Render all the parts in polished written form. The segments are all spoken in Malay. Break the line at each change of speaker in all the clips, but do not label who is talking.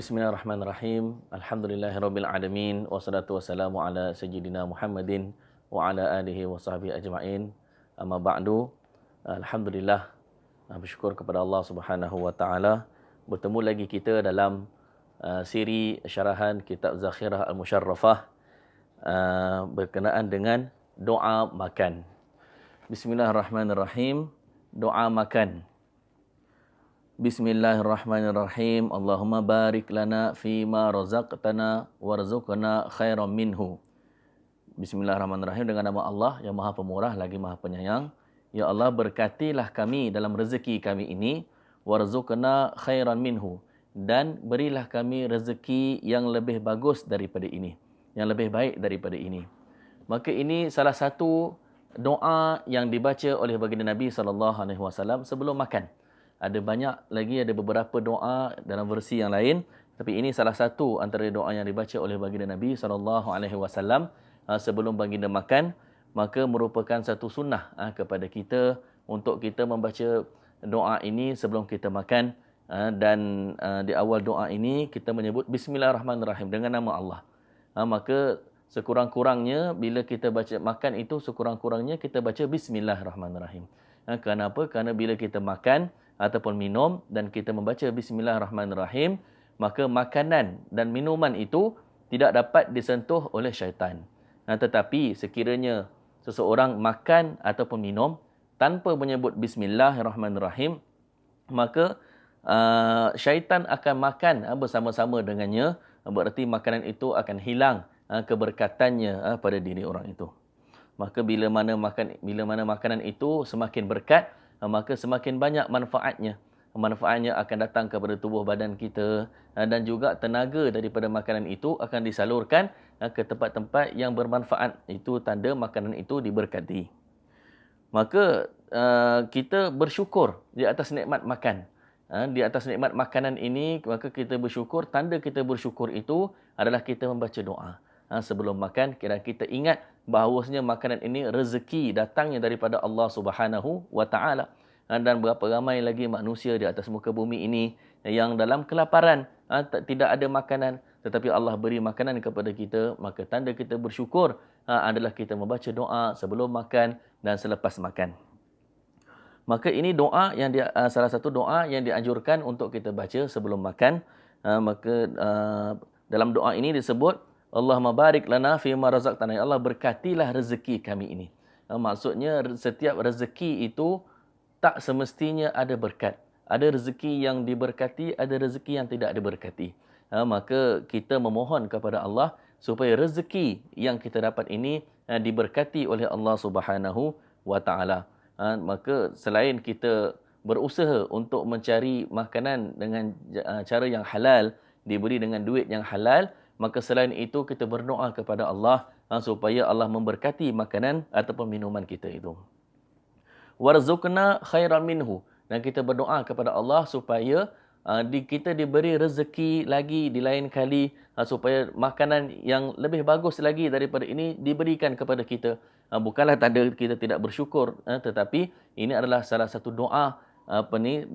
Bismillahirrahmanirrahim. Alhamdulillahirabbil alamin wassalatu wassalamu ala sayyidina Muhammadin wa ala alihi wa sahbihi ajma'in. Amma ba'du. Alhamdulillah, bersyukur kepada Allah Subhanahu wa taala bertemu lagi kita dalam siri syarahan kitab Zakhirah Al-Musharrafah berkenaan dengan doa makan. Bismillahirrahmanirrahim. Doa makan. Bismillahirrahmanirrahim. Allahumma barik lana fima razaqtana warzuqna khairan minhu. Bismillahirrahmanirrahim, dengan nama Allah yang Maha Pemurah lagi Maha Penyayang. Ya Allah, berkatilah kami dalam rezeki kami ini, warzuqna khairan minhu, dan berilah kami rezeki yang lebih bagus daripada ini, yang lebih baik daripada ini. Maka ini salah satu doa yang dibaca oleh baginda Nabi SAW sebelum makan. Ada banyak lagi, ada beberapa doa dalam versi yang lain, tapi ini salah satu antara doa yang dibaca oleh baginda Nabi SAW sebelum baginda makan. Maka merupakan satu sunnah kepada kita untuk kita membaca doa ini sebelum kita makan, dan di awal doa ini kita menyebut Bismillahirrahmanirrahim, dengan nama Allah. Maka sekurang-kurangnya bila kita baca makan itu, sekurang-kurangnya kita baca Bismillahirrahmanirrahim. Kenapa? Kerana bila kita makan ataupun minum dan kita membaca Bismillahirrahmanirrahim, maka makanan dan minuman itu tidak dapat disentuh oleh syaitan. Tetapi sekiranya seseorang makan ataupun minum tanpa menyebut Bismillahirrahmanirrahim, maka syaitan akan makan bersama-sama dengannya. Berarti makanan itu akan hilang keberkatannya pada diri orang itu. Maka bila mana makanan itu semakin berkat, maka semakin banyak manfaatnya. Manfaatnya akan datang kepada tubuh badan kita, dan juga tenaga daripada makanan itu akan disalurkan ke tempat-tempat yang bermanfaat. Itu tanda makanan itu diberkati. Maka kita bersyukur di atas nikmat makan. Di atas nikmat makanan ini, maka kita bersyukur. Tanda kita bersyukur itu adalah kita membaca doa. Sebelum makan, kira kita ingat bahawasanya makanan ini rezeki datangnya daripada Allah Subhanahu wa taala. Dan berapa ramai lagi manusia di atas muka bumi ini yang dalam kelaparan, tidak ada makanan, tetapi Allah beri makanan kepada kita. Maka tanda kita bersyukur adalah kita membaca doa sebelum makan dan selepas makan. Maka ini doa yang salah satu doa yang dianjurkan untuk kita baca sebelum makan. Maka dalam doa ini disebut Allahumma barik lana fima razaqtana. Ya Allah, berkatilah rezeki kami ini. Maksudnya setiap rezeki itu tak semestinya ada berkat. Ada rezeki yang diberkati, ada rezeki yang tidak diberkati. Maka kita memohon kepada Allah supaya rezeki yang kita dapat ini diberkati oleh Allah Subhanahu wa taala. Maka selain kita berusaha untuk mencari makanan dengan cara yang halal, diberi dengan duit yang halal, maka selain itu kita berdoa kepada Allah supaya Allah memberkati makanan ataupun minuman kita itu. Warzuqna khairan minhu, dan kita berdoa kepada Allah supaya kita diberi rezeki lagi di lain kali, supaya makanan yang lebih bagus lagi daripada ini diberikan kepada kita. Bukanlah tanda kita tidak bersyukur, tetapi ini adalah salah satu doa.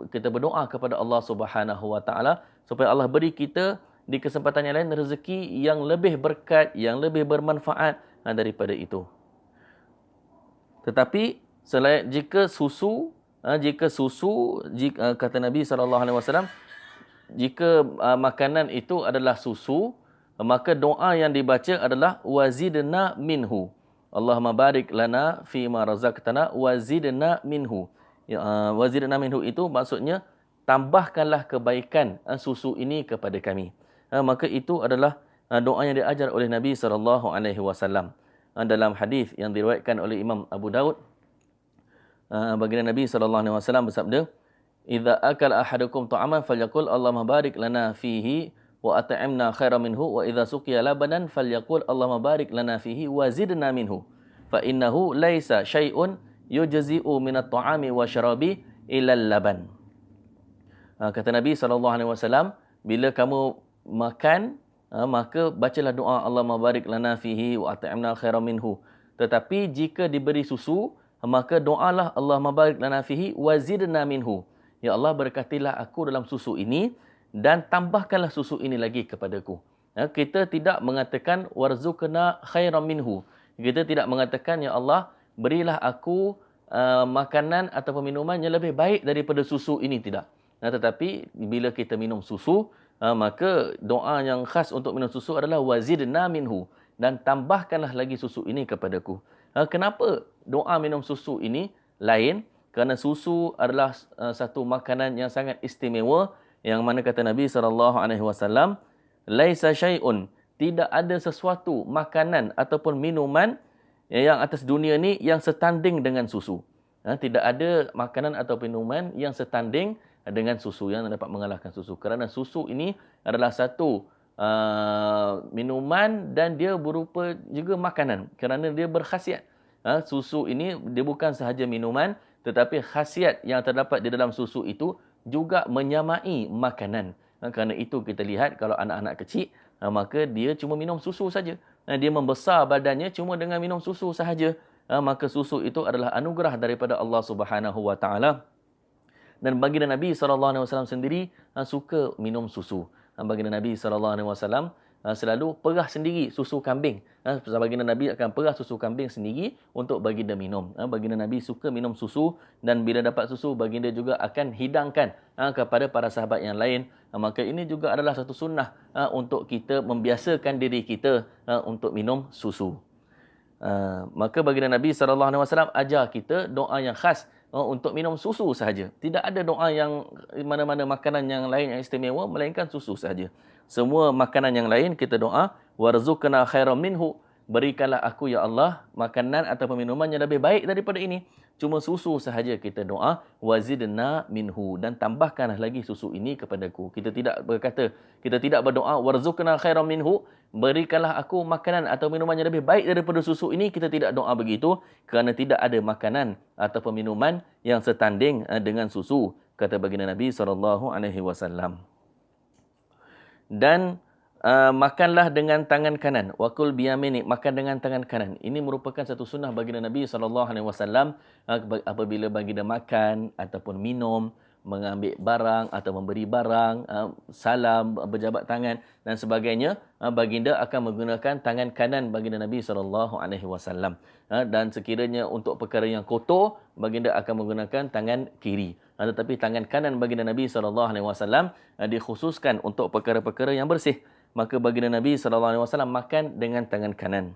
Kita berdoa kepada Allah Subhanahu wa taala supaya Allah beri kita di kesempatan yang lain rezeki yang lebih berkat, yang lebih bermanfaat daripada itu. Tetapi jika susu, kata Nabi SAW, jika makanan itu adalah susu, maka doa yang dibaca adalah wazidna minhu. Allahumma barik lana fima razaqtana wazidna minhu. Wazidna minhu itu maksudnya tambahkanlah kebaikan susu ini kepada kami. Maka itu adalah doa yang diajar oleh Nabi SAW. Dalam hadis yang diriwayatkan oleh Imam Abu Daud, baginda Nabi SAW bersabda, "Idza akala ahadukum ta'aman falyaqul Allahumma barik lana fihi wa at'imna khairan minhu, wa idza suqiya labanan falyaqul Allahumma barik lana fihi wa zidna minhu, fa innahu laisa syai'un yujzi'u min at-ta'ami wa syarabi illa al-laban." Kata Nabi SAW, bila kamu makan, maka bacalah doa Allahumma barik lana fihi wa at'imna khairan minhu. Tetapi jika diberi susu, maka doalah Allahumma barik lana fihi wa zidna minhu. Ya Allah, berkatilah aku dalam susu ini dan tambahkanlah susu ini lagi kepadaku. Kita tidak mengatakan warzuqna khairam minhu. Kita tidak mengatakan, ya Allah, berilah aku makanan atau minuman yang lebih baik daripada susu ini, tidak. Tetapi bila kita minum susu, maka doa yang khas untuk minum susu adalah wazidna minhu, dan tambahkanlah lagi susu ini kepadaku. Kenapa doa minum susu ini lain? Kerana susu adalah satu makanan yang sangat istimewa, yang mana kata Nabi SAW, laisa syai'un, tidak ada sesuatu makanan ataupun minuman yang atas dunia ni yang setanding dengan susu. Tidak ada makanan atau minuman yang setanding dengan susu, yang dapat mengalahkan susu. Kerana susu ini adalah satu minuman dan dia berupa juga makanan. Kerana dia berkhasiat. Susu ini dia bukan sahaja minuman, tetapi khasiat yang terdapat di dalam susu itu juga menyamai makanan. Kerana itu kita lihat kalau anak-anak kecil, maka dia cuma minum susu saja. Dia membesar badannya cuma dengan minum susu sahaja. Maka susu itu adalah anugerah daripada Allah Subhanahu Wa Taala. Dan baginda Nabi SAW sendiri suka minum susu. Baginda Nabi SAW selalu perah sendiri susu kambing. Baginda Nabi akan perah susu kambing sendiri untuk baginda minum. Baginda Nabi suka minum susu, dan bila dapat susu, baginda juga akan hidangkan kepada para sahabat yang lain. Maka ini juga adalah satu sunnah untuk kita membiasakan diri kita untuk minum susu. Maka baginda Nabi SAW ajar kita doa yang khas untuk minum susu sahaja. Tidak ada doa yang mana-mana makanan yang lain yang istimewa, melainkan susu sahaja. Semua makanan yang lain kita doa, warzuqna khairam minhu, berikanlah aku ya Allah makanan atau minuman yang lebih baik daripada ini. Cuma susu sahaja kita doa, wazidna minhu, dan tambahkanlah lagi susu ini kepadaku. Kita tidak berdoa warzuqna khairam minhu, berikanlah aku makanan atau minuman yang lebih baik daripada susu ini. Kita tidak doa begitu, kerana tidak ada makanan atau minuman yang setanding dengan susu, kata baginda Nabi SAW. Dan makanlah dengan tangan kanan. Wakul biyaminik, makan dengan tangan kanan. Ini merupakan satu sunnah baginda Nabi SAW. Apabila baginda makan ataupun minum, mengambil barang atau memberi barang, salam, berjabat tangan dan sebagainya, baginda akan menggunakan tangan kanan baginda Nabi SAW. Dan sekiranya untuk perkara yang kotor, baginda akan menggunakan tangan kiri. Tetapi tangan kanan baginda Nabi SAW dikhususkan untuk perkara-perkara yang bersih. Maka baginda Nabi SAW makan dengan tangan kanan.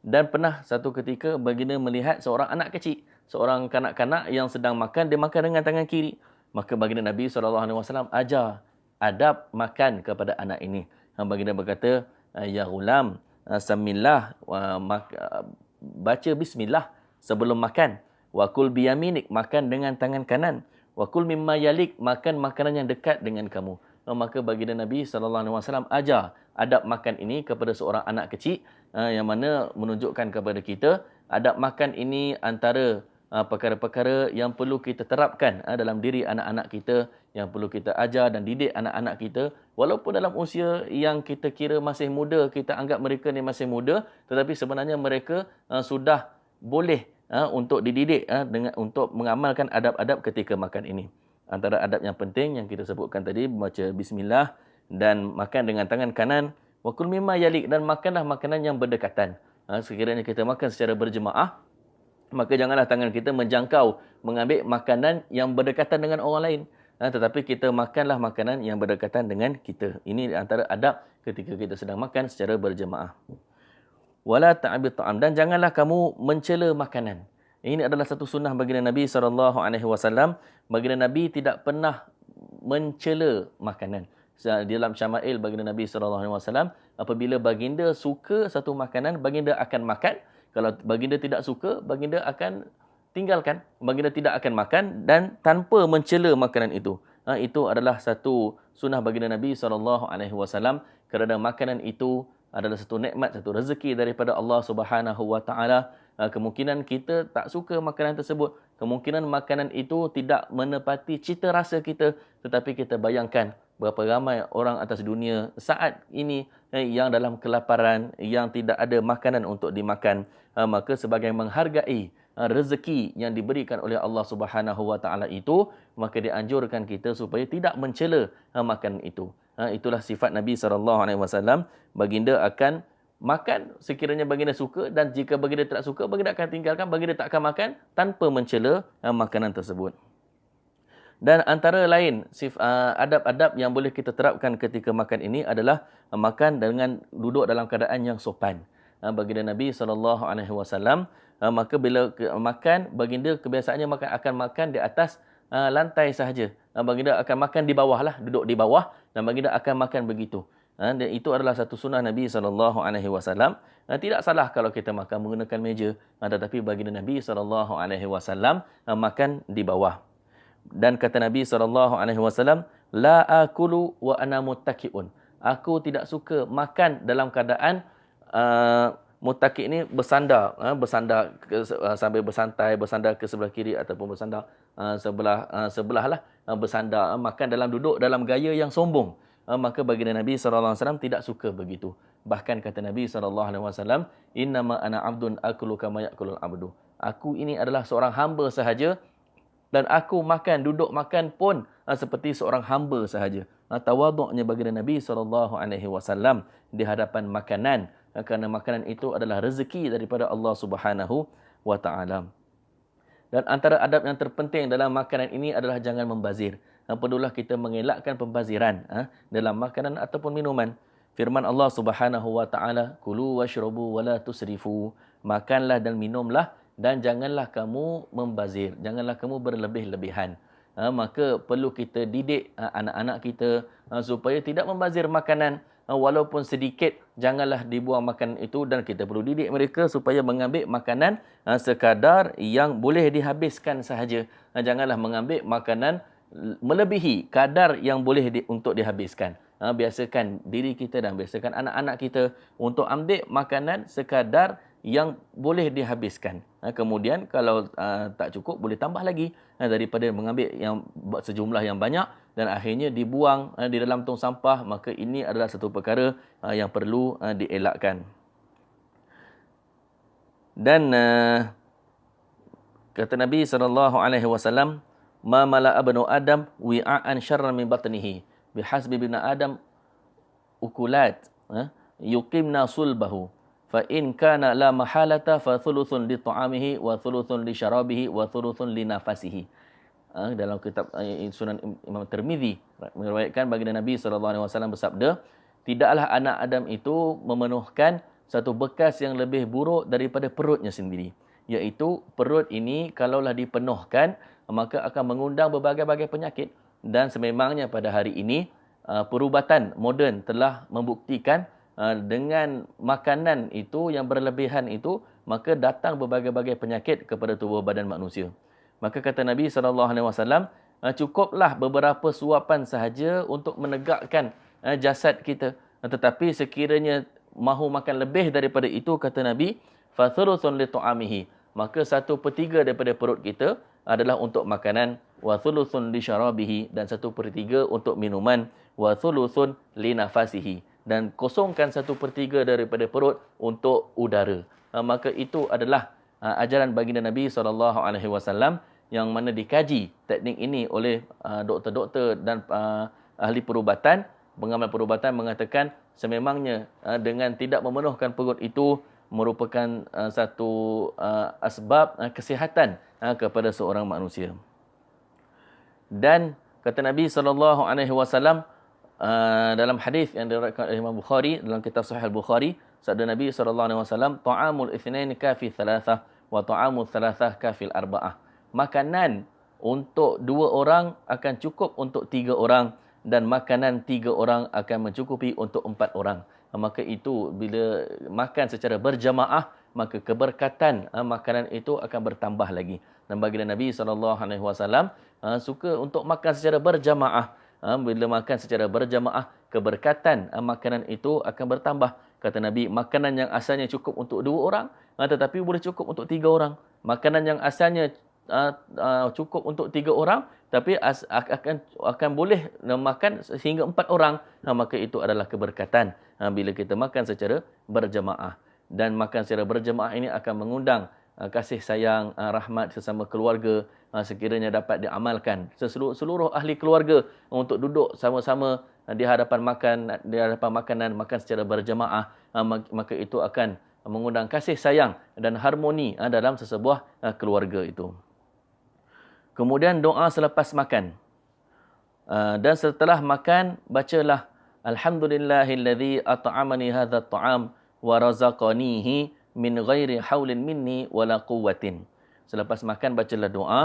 Dan pernah satu ketika baginda melihat seorang anak kecil, seorang kanak-kanak yang sedang makan, dia makan dengan tangan kiri. Maka baginda Nabi SAW ajar adab makan kepada anak ini. Baginda berkata, ya ghulam, samillah, baca bismillah sebelum makan. Wakul biyaminik, makan dengan tangan kanan. Wakul mimma yalik, makan makanan yang dekat dengan kamu. Maka baginda Nabi SAW ajar adab makan ini kepada seorang anak kecil, yang mana menunjukkan kepada kita adab makan ini antara perkara-perkara yang perlu kita terapkan dalam diri anak-anak kita, yang perlu kita ajar dan didik anak-anak kita. Walaupun dalam usia yang kita kira masih muda, kita anggap mereka ni masih muda, tetapi sebenarnya mereka sudah boleh untuk dididik untuk mengamalkan adab-adab ketika makan ini. Antara adab yang penting yang kita sebutkan tadi, membaca bismillah dan makan dengan tangan kanan. Wakul mimma yalik, dan makanlah makanan yang berdekatan. Sekiranya kita makan secara berjemaah, maka janganlah tangan kita menjangkau mengambil makanan yang berdekatan dengan orang lain. Tetapi kita makanlah makanan yang berdekatan dengan kita. Ini antara adab ketika kita sedang makan secara berjemaah. Wala ta'bid ta'am, dan janganlah kamu mencela makanan. Ini adalah satu sunnah baginda Nabi SAW. Baginda Nabi tidak pernah mencela makanan. Di dalam syama'il baginda Nabi SAW, apabila baginda suka satu makanan, baginda akan makan. Kalau baginda tidak suka, baginda akan tinggalkan. Baginda tidak akan makan dan tanpa mencela makanan itu. Itu adalah satu sunnah baginda Nabi SAW. Kerana makanan itu adalah satu nikmat, satu rezeki daripada Allah Subhanahu Wa Taala. Kemungkinan kita tak suka makanan tersebut, kemungkinan makanan itu tidak menepati cita rasa kita, tetapi kita bayangkan berapa ramai orang atas dunia saat ini yang dalam kelaparan, yang tidak ada makanan untuk dimakan. Maka sebagai menghargai rezeki yang diberikan oleh Allah Subhanahu Wa Taala itu, maka dianjurkan kita supaya tidak mencela makanan itu. Itulah sifat Nabi SAW. Baginda akan makan sekiranya baginda suka, dan jika baginda tak suka, baginda akan tinggalkan, baginda tak akan makan tanpa mencela makanan tersebut. Dan antara lain adab-adab yang boleh kita terapkan ketika makan ini adalah makan dengan duduk dalam keadaan yang sopan. Baginda Nabi SAW, maka bila makan, baginda kebiasaannya akan makan di atas lantai sahaja. Baginda akan makan di bawah lah, duduk di bawah, dan baginda akan makan begitu. Dan itu adalah satu sunnah Nabi SAW. Tidak salah kalau kita makan menggunakan meja, tetapi baginda Nabi SAW makan di bawah. Dan kata Nabi SAW, la akulu wa ana muttaki'un. Aku tidak suka makan dalam keadaan muttaki' ini bersandar, sambil bersantai, bersandar ke sebelah kiri ataupun bersandar sebelah lah, bersandar, makan dalam duduk dalam gaya yang sombong. Maka baginda Nabi SAW tidak suka begitu. Bahkan kata Nabi SAW, innama ana abdun akulu kama yakulul abdu. Aku ini adalah seorang hamba sahaja, dan aku makan, duduk makan pun seperti seorang hamba sahaja. Tawaduknya baginda Nabi SAW di hadapan makanan, kerana makanan itu adalah rezeki daripada Allah Subhanahu Wa Taala. Dan antara adab yang terpenting dalam makanan ini adalah jangan membazir. Perlulah kita mengelakkan pembaziran dalam makanan ataupun minuman. Firman Allah Subhanahu Wa Taala, kulu washrabu wala tusrifu. Makanlah dan minumlah, dan janganlah kamu membazir, janganlah kamu berlebih-lebihan. Maka perlu kita didik anak-anak kita supaya tidak membazir makanan, walaupun sedikit, janganlah dibuang makanan itu, dan kita perlu didik mereka supaya mengambil makanan sekadar yang boleh dihabiskan sahaja. Janganlah mengambil makanan melebihi kadar yang boleh untuk dihabiskan. Biasakan diri kita dan biasakan anak-anak kita untuk ambil makanan sekadar yang boleh dihabiskan. Kemudian kalau tak cukup, boleh tambah lagi daripada mengambil yang sejumlah yang banyak dan akhirnya dibuang di dalam tong sampah. Maka ini adalah satu perkara yang perlu dielakkan. Dan kata Nabi SAW, ma mala'a banu Adam wi'a'an syarran min batnihi bihasbi bina Adam ukulat yuqimna sulbahu fa in kana la mahalata fa thuluthun li ta'amihi wa thuluthun li syarabihi wa thuluthun li nafasihi. Dalam kitab Sunan Imam Tirmizi meriwayatkan baginda Nabi SAW bersabda, tidaklah anak Adam itu memenuhkan satu bekas yang lebih buruk daripada perutnya sendiri, iaitu perut ini kalaulah dipenuhkan maka akan mengundang berbagai-bagai penyakit. Dan sememangnya pada hari ini perubatan moden telah membuktikan dengan makanan itu yang berlebihan itu, maka datang berbagai-bagai penyakit kepada tubuh badan manusia. Maka kata Nabi SAW, cukuplah beberapa suapan sahaja untuk menegakkan jasad kita. Tetapi sekiranya mahu makan lebih daripada itu, kata Nabi, fathuluthun li ta'amihi, maka 1/3 daripada perut kita adalah untuk makanan, wa thuluthun li syarabihi, dan 1/3 untuk minuman, wa thuluthun li nafasihi, dan kosongkan 1/3 daripada perut untuk udara. Maka itu adalah ajaran baginda Nabi SAW, yang mana dikaji teknik ini oleh doktor-doktor dan ahli perubatan. Pengamal perubatan mengatakan sememangnya dengan tidak memenuhkan perut itu merupakan satu asbab kesihatan kepada seorang manusia. Dan kata Nabi SAW dalam hadis yang diriwayatkan oleh Imam Bukhari dalam kitab Sahih Bukhari, sabda Nabi SAW, ta'amul itsnaini kafi thalathah wa ta'amul thalathah kafil arba'ah. Makanan untuk 2 orang akan cukup untuk 3 orang, dan makanan 3 orang akan mencukupi untuk 4 orang. Maka itu bila makan secara berjamaah, maka keberkatan makanan itu akan bertambah lagi. Dan baginda Nabi SAW suka untuk makan secara berjamaah. Bila makan secara berjamaah, keberkatan makanan itu akan bertambah. Kata Nabi, makanan yang asalnya cukup untuk 2 orang, tetapi boleh cukup untuk 3 orang. Makanan yang asalnya cukup untuk 3 orang, tapi akan boleh makan sehingga 4 orang, maka itu adalah keberkatan bila kita makan secara berjemaah. Dan makan secara berjemaah ini akan mengundang kasih sayang, rahmat sesama keluarga, sekiranya dapat diamalkan seluruh ahli keluarga untuk duduk sama-sama di hadapan makanan, makan secara berjemaah, maka itu akan mengundang kasih sayang dan harmoni dalam sesebuah keluarga itu. Kemudian doa selepas makan. Dan setelah makan, bacalah Alhamdulillahilladzi at'amani hadzal ta'am wa razaqanihi min ghairi haulin minni wala quwwatin. Selepas makan, bacalah doa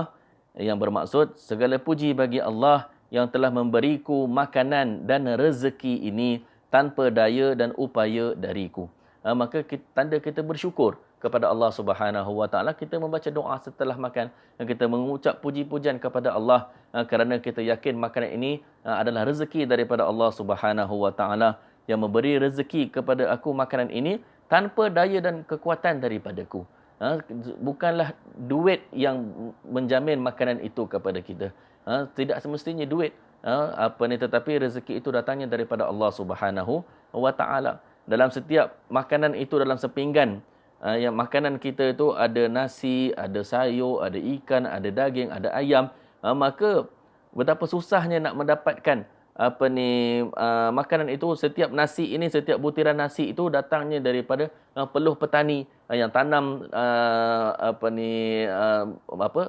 yang bermaksud, segala puji bagi Allah yang telah memberiku makanan dan rezeki ini tanpa daya dan upaya dariku. Maka tanda kita bersyukur kepada Allah Subhanahu wa taala, kita membaca doa setelah makan dan kita mengucap puji-pujian kepada Allah kerana kita yakin makanan ini adalah rezeki daripada Allah Subhanahu wa taala yang memberi rezeki kepada aku makanan ini tanpa daya dan kekuatan daripadaku. Bukanlah duit yang menjamin makanan itu kepada kita. Tidak semestinya duit. Tetapi rezeki itu datangnya daripada Allah Subhanahu wa taala. Dalam setiap makanan itu, dalam sepinggan yang makanan kita itu ada nasi, ada sayur, ada ikan, ada daging, ada ayam, maka betapa susahnya nak mendapatkan makanan itu. Setiap nasi ini, setiap butiran nasi itu datangnya daripada peluh petani yang tanam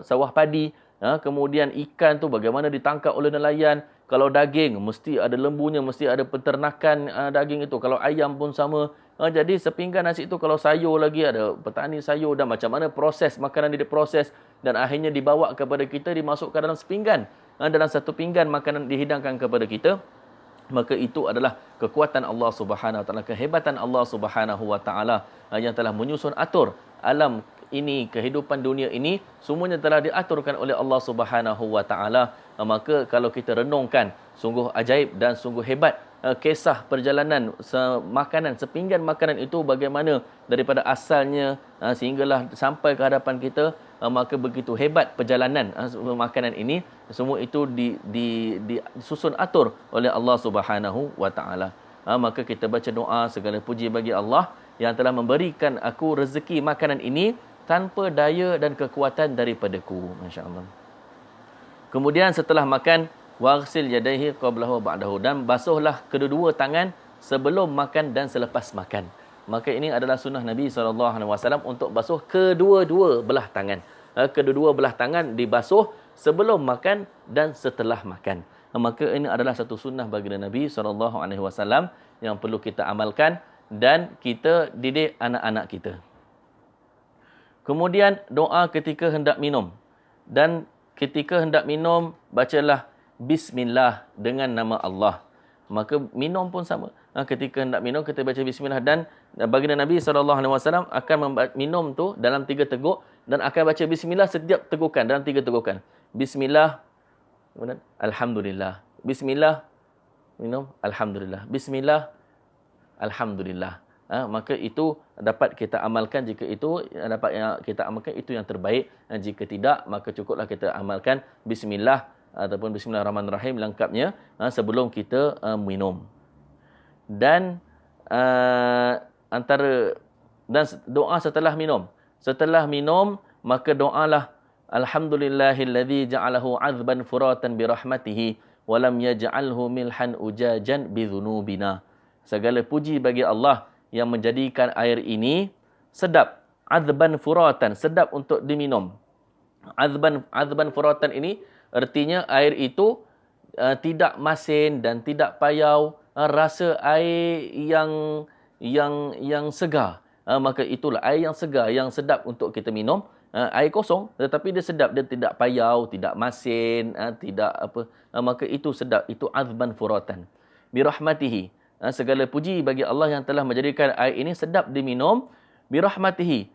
sawah padi. Kemudian ikan tu bagaimana ditangkap oleh nelayan. Kalau daging, mesti ada lembunya, mesti ada peternakan daging itu. Kalau ayam pun sama. Jadi sepinggan nasi itu, kalau sayur lagi, ada petani sayur, dan macam mana proses makanan ini diproses dan akhirnya dibawa kepada kita, dimasukkan dalam sepinggan. Dalam satu pinggan makanan dihidangkan kepada kita. Maka itu adalah kekuatan Allah Subhanahu wa taala, kehebatan Allah Subhanahu wa taala yang telah menyusun atur alam ini, kehidupan dunia ini, semuanya telah diaturkan oleh Allah Subhanahu wa taala. Maka kalau kita renungkan, sungguh ajaib dan sungguh hebat kisah perjalanan makanan, sepinggan makanan itu bagaimana daripada asalnya sehinggalah sampai ke hadapan kita. Maka begitu hebat perjalanan makanan ini, semua itu disusun atur oleh Allah Subhanahu wa taala. Maka kita baca doa, segala puji bagi Allah yang telah memberikan aku rezeki makanan ini tanpa daya dan kekuatan daripadaku. Masya-Allah. Kemudian setelah makan, waghsil yadayhi qablahu wa ba'dahu, dan basuhlah kedua-dua tangan sebelum makan dan selepas makan. Maka ini adalah sunnah Nabi SAW untuk basuh kedua-dua belah tangan. Kedua-dua belah tangan dibasuh sebelum makan dan setelah makan. Maka ini adalah satu sunnah baginda Nabi SAW yang perlu kita amalkan dan kita didik anak-anak kita. Kemudian doa ketika hendak minum. Dan ketika hendak minum, bacalah Bismillah dengan nama Allah. Maka minum pun sama. Ketika hendak minum, kita baca Bismillah. Dan baginda Nabi SAW akan minum tu dalam 3 teguk. Dan akan baca Bismillah setiap tegukan, dalam 3 tegukan. Bismillah, kemudian Alhamdulillah. Bismillah, minum, Alhamdulillah. Bismillah, Alhamdulillah. Maka itu dapat kita amalkan. Jika itu dapat kita amalkan, itu yang terbaik. Jika tidak, maka cukuplah kita amalkan Bismillah ataupun Bismillahirrahmanirrahim lengkapnya sebelum kita minum. Dan dan doa setelah minum. Setelah minum, maka doalah Alhamdulillahilladzi ja'alahu 'azban furatan birahmatihi wa lam yaj'alhu milhan ujajan bidzunubina. Segala puji bagi Allah yang menjadikan air ini sedap, 'azban furatan, sedap untuk diminum. 'Azban furatan ini artinya air itu tidak masin dan tidak payau, rasa air yang segar. Maka itulah air yang segar, yang sedap untuk kita minum. Air kosong tetapi dia sedap, dia tidak payau, tidak masin, tidak apa. Maka itu sedap, itu 'azban furatan. Birahmatihi, segala puji bagi Allah yang telah menjadikan air ini sedap diminum. Birahmatihi,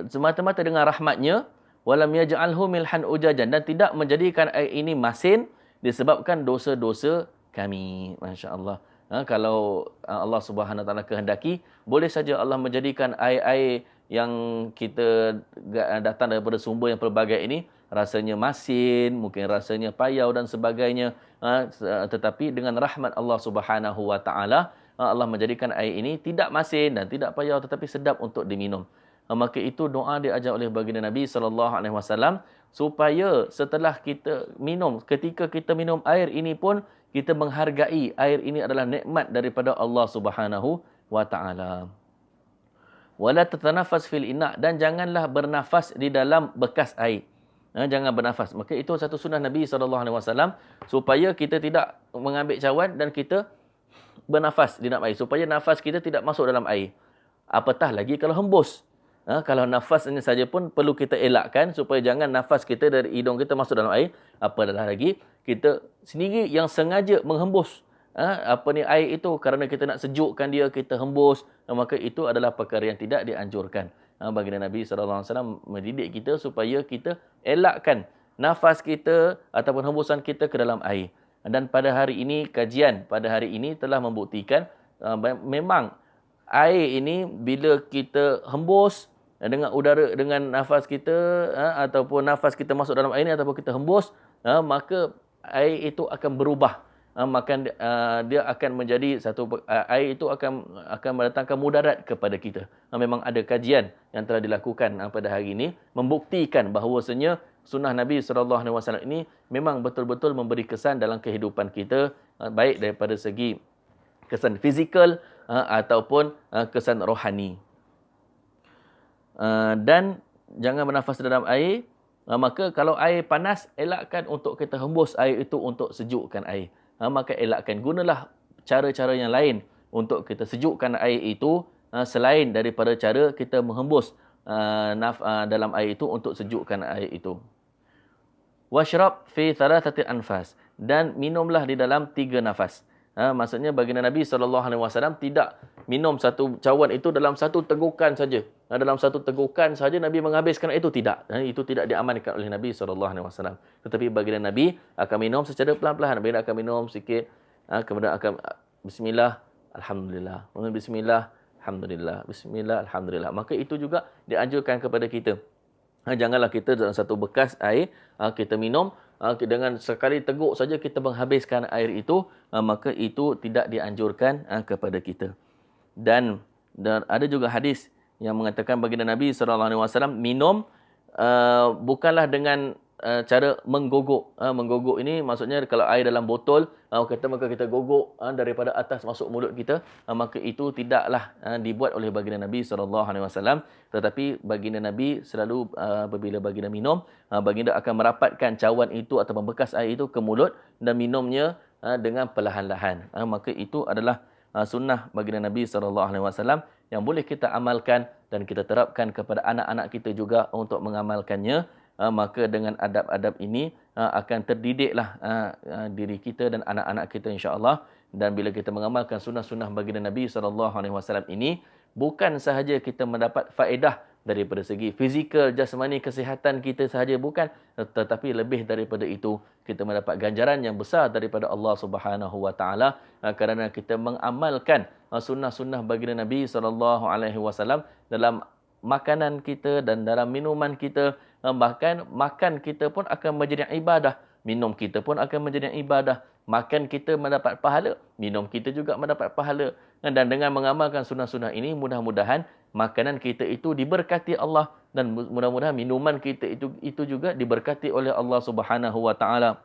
semata-mata dengan rahmatnya. Walam yaj'alhu milhan ujajan, dan tidak menjadikan air ini masin disebabkan dosa-dosa kami. Masya-Allah. Kalau Allah Subhanahu Wa Taala kehendaki, boleh saja Allah menjadikan air-air yang kita datang daripada sumber yang pelbagai ini rasanya masin, mungkin rasanya payau dan sebagainya. Tetapi dengan rahmat Allah Subhanahu Wa Taala, Allah menjadikan air ini tidak masin dan tidak payau tetapi sedap untuk diminum. Maka itu doa diajar oleh baginda Nabi sallallahu alaihi wasallam supaya setelah kita minum, ketika kita minum air ini pun kita menghargai air ini adalah nikmat daripada Allah Subhanahu Wa Taala. Wala tatanafas fil ina, dan janganlah bernafas di dalam bekas air. Jangan bernafas. Maka itu satu sunnah Nabi SAW supaya kita tidak mengambil cawan dan kita bernafas di dalam air. Supaya nafas kita tidak masuk dalam air. Apatah lagi kalau hembus. Kalau nafas ini saja pun perlu kita elakkan supaya jangan nafas kita dari hidung kita masuk dalam air. Apatah lagi kita sendiri yang sengaja menghembus air itu kerana kita nak sejukkan dia, kita hembus, maka itu adalah perkara yang tidak dianjurkan. Baginda Nabi SAW mendidik kita supaya kita elakkan nafas kita ataupun hembusan kita ke dalam air. Dan pada hari ini, kajian pada hari ini telah membuktikan memang air ini bila kita hembus dengan udara, dengan nafas kita ataupun nafas kita masuk dalam air ini ataupun kita hembus, maka air itu akan berubah. Maka dia akan menjadi satu air itu akan mendatangkan mudarat kepada kita. Memang ada kajian yang telah dilakukan pada hari ini membuktikan bahawasanya sunnah Nabi SAW ini memang betul-betul memberi kesan dalam kehidupan kita, baik daripada segi kesan fizikal ataupun kesan rohani. Dan jangan bernafas dalam air. Maka kalau air panas, elakkan untuk kita hembus air itu untuk sejukkan air. Maka elakkan, gunalah cara-cara yang lain untuk kita sejukkan air itu selain daripada cara kita menghembus dalam air itu untuk sejukkan air itu. Washrab fi thalathati anfas, dan minumlah di dalam 3 nafas. Maksudnya baginda Nabi SAW tidak minum satu cawan itu dalam satu tegukan saja. Dalam satu tegukan saja Nabi menghabiskan itu, tidak. Itu tidak diamalkan oleh Nabi SAW. Tetapi baginda Nabi akan minum secara pelan-pelan. Baginda akan minum sikit, kemudian akan bismillah, alhamdulillah. Bismillah, alhamdulillah. Bismillah, alhamdulillah. Maka itu juga dianjurkan kepada kita. Janganlah kita dalam satu bekas air kita minum dengan sekali teguk saja kita menghabiskan air itu, maka itu tidak dianjurkan kepada kita. Dan ada juga hadis yang mengatakan baginda Nabi SAW minum bukanlah dengan cara menggogok. Menggogok ini maksudnya kalau air dalam botol, maka kita gogok daripada atas masuk mulut kita, maka itu tidaklah dibuat oleh baginda Nabi SAW. Tetapi baginda Nabi selalu apabila baginda minum, baginda akan merapatkan cawan itu atau bekas air itu ke mulut dan minumnya dengan perlahan-lahan. Maka itu adalah sunnah baginda Nabi SAW yang boleh kita amalkan dan kita terapkan kepada anak-anak kita juga untuk mengamalkannya. Maka dengan adab-adab ini akan terdidiklah diri kita dan anak-anak kita insya-Allah. Dan bila kita mengamalkan sunnah-sunnah baginda Nabi SAW ini, bukan sahaja kita mendapat faedah daripada segi fizikal, jasmani, kesihatan kita sahaja, bukan, tetapi lebih daripada itu kita mendapat ganjaran yang besar daripada Allah Subhanahu Wa Taala kerana kita mengamalkan sunnah-sunnah baginda Nabi SAW dalam makanan kita dan dalam minuman kita. Bahkan makan kita pun akan menjadi ibadah, minum kita pun akan menjadi ibadah. Makan kita mendapat pahala, minum kita juga mendapat pahala. Dan dengan mengamalkan sunnah-sunnah ini, mudah-mudahan makanan kita itu diberkati Allah dan mudah-mudahan minuman kita itu juga diberkati oleh Allah Subhanahu Wa Taala.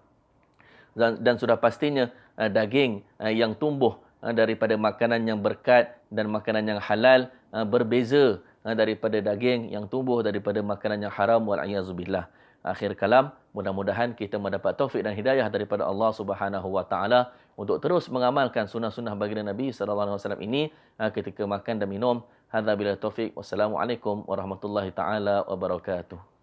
Dan sudah pastinya daging yang tumbuh daripada makanan yang berkat dan makanan yang halal berbeza daripada daging yang tumbuh daripada makanan yang haram, wal'iyazubillah. Akhir kalam, mudah-mudahan kita mendapat taufik dan hidayah daripada Allah Subhanahu Wa Taala untuk terus mengamalkan sunnah-sunnah baginda Nabi SAW ini ketika makan dan minum. Hadza billahi taufik. Wassalamualaikum warahmatullahi taala wabarakatuh.